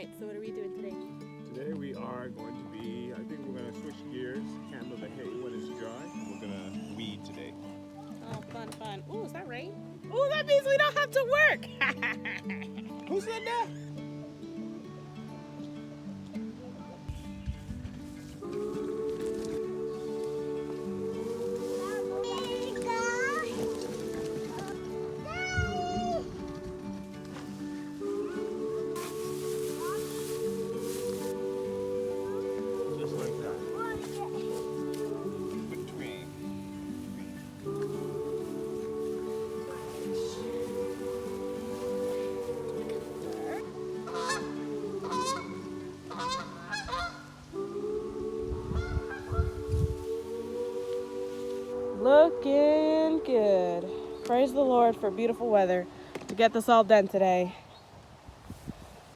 right, so what are we doing today? Today we are going to be, I think we're going to switch gears, handle the hay when it's dry. We're going to weed today. Oh, fun, fun. Ooh, is that rain? Ooh, that means we don't have to work. Who said that? Just like that. Between. Looking good. Praise the Lord for beautiful weather to get this all done today.